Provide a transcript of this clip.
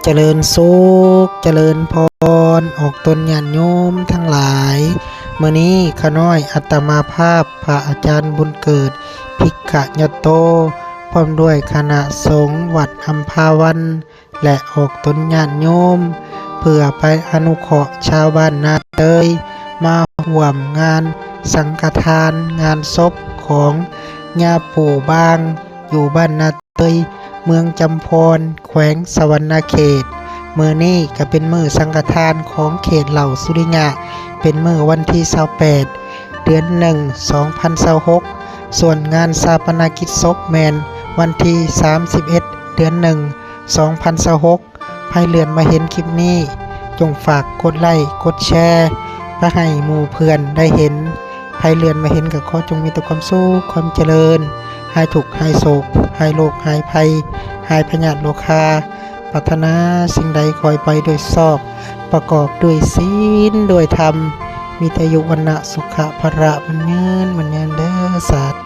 เจริญสุขเจริญพรออกตนญาติโยมทั้งหลายมื้อนี้ข้าน้อยอาตมาภาพพระอาจารย์บุญเกิดภิกขยโตพร้อมด้วยคณะสงฆ์วัดอัมพาวันและออกตนญาติโยมเพื่อไปอนุเคราะห์ชาวบ้านนาเตยมาร่วมงานสังฆทานงานศพของย่าปู่บางอยู่บ้านนาเตยเมืองจำพรแขวงสะวรรณเขตมื้อนี้ก็เป็นมื้อสังฆทานของเขตเหล่าสุริยะเป็นมื้อวันที่28เดือน1 2026ส่วนงานฌาปนกิจศพแมนวันที่31เดือน1 2026ให้เลื่อนมาเห็นคลิปนี้จงฝากกดไลค์กดแชร์เพื่อให้หมู่เพื่อนได้เห็นให้เลื่อนมาเห็นก็ขอจงมีแต่ความสุขความเจริญหายทุกข์หายโศกหายโรคหายภัยหายพยาธิโรคาปรารถนาสิ่งใดคอยไปโดยชอบประกอบด้วยศีลด้วยธรรมมีแต่อายุวันนะสุขะภระมันยืนเด้อสาธุ